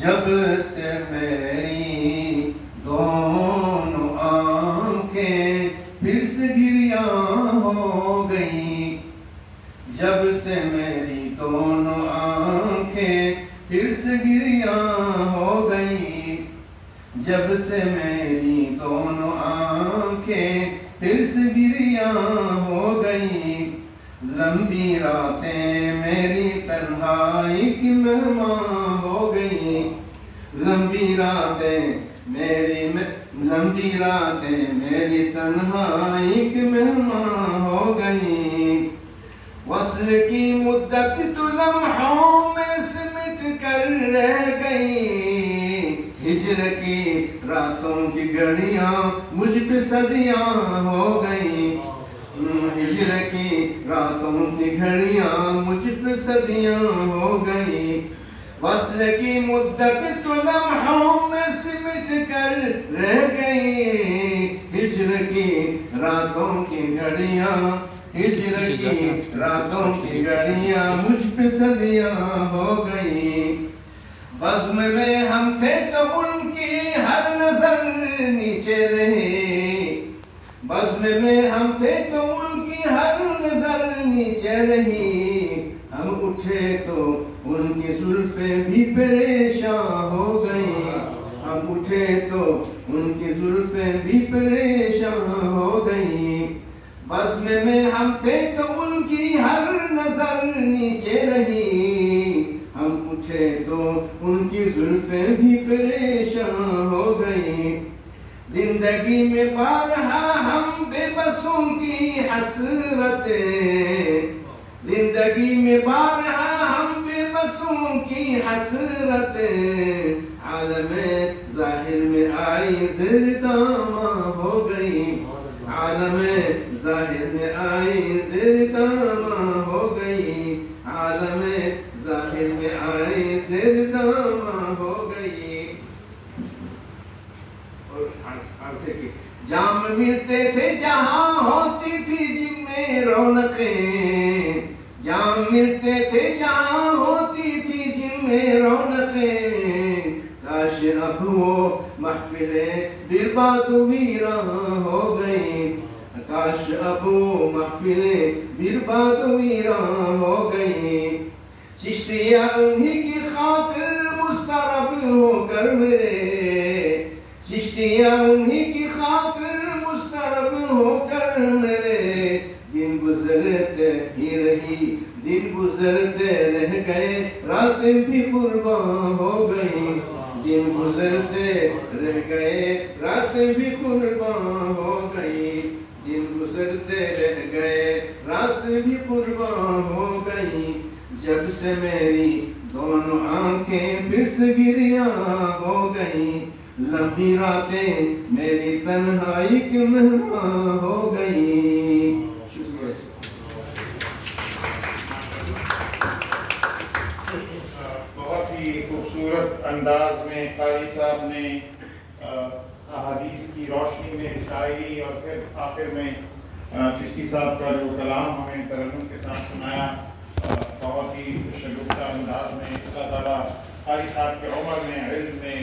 جب سے میری دونوں آنکھیں پھر سے گریاں ہو گئی، جب سے میری دونوں آنکھیں پھر سے گریاں ہو گئی، جب سے میری دونوں آنکھیں پھر سے گریاں ہو گئی، لمبی راتیں میری تنہائی کی مہمان ہو گئی، لمبی راتیں میری تنہائی کی مہمان ہو گئی، وصل کی مدت تو لمحوں میں سمٹ کر رہ گئی، ہجر کی راتوں کی گھڑیاں مجھ پہ صدیاں ہو گئیں، ہجر کی راتوں کی گھڑیاں مجھ پہ صدیاں ہو گئیں، وصل کی مدت تو لمحوں میں سمٹ کر رہ گئی، ہجر کی راتوں کی گھڑیاں، ہجر کی راتوں کی گھڑیاں مجھ پہ صدیاں ہو گئیں، بزم میں ہم تھے تو ان کی ہر نظر نیچے رہی، بزم میں ہم تھے تو ان کی ہر نظر نیچے رہی، ہم اٹھے تو ان کی زلفیں بھی پریشان ہو گئیں، ہم اٹھے تو ان کی زلفیں بھی پریشان ہو گئیں، بزم میں ہم تھے تو ان کی ہر نظر نیچے رہی، ہم اٹھے تو ان کی زلفیں بھی پریشان ہو گئیں، زندگی میں بارہا ہم بے بسوں کی حسرتیں، زندگی میں بارہا ہم بے بسوں کی حسرتیں، عالم ظاہر میں آئی زرداماں ہو گئی، عالم ظاہر میں آئی زرداماں ہو گئی، عالم ظاہر میں آئی زرداماں ہو گئی، جام ملتے تھے جہاں ہوتی تھی جن میں رونقیں، جام ملتے تھے جہاں ہوتی تھی جن میں رونقیں، کاش اب وہ محفلیں برباد و ویراں ہو گئیں، کاش اب وہ محفلیں برباد و ویراں ہو گئیں، چشتیاں انہی کی خاطر مسترب ہو کر میرے، چشتیاں انہی کی خاطر مسترب ہو کر میرے، دن گزرتے ہی رہی، دن گزرتے رہ گئے، راتیں بھی قربان ہو گئیں، دن گزرتے رہ گئے، راتیں بھی قربان ہو گئیں، دن گزرتے رہ گئے، راتیں بھی قربان ہو گئیں، جب سے میری دونوں آنکھیں پھر سے گریاں ہو گئیں، لمبی راتیں میری تنہائی کی مہمان ہو گئیں۔ شکریہ۔ بہت ہی خوبصورت انداز میں قاری صاحب نے احادیث کی روشنی میں شاعری اور پھر آخر میں چشتی صاحب کا جو کلام ہمیں ترنم کے ساتھ سنایا، بہت ہی شگفتہ انداز میں۔ اللہ تعالیٰ قاری صاحب کے عمر میں، علم میں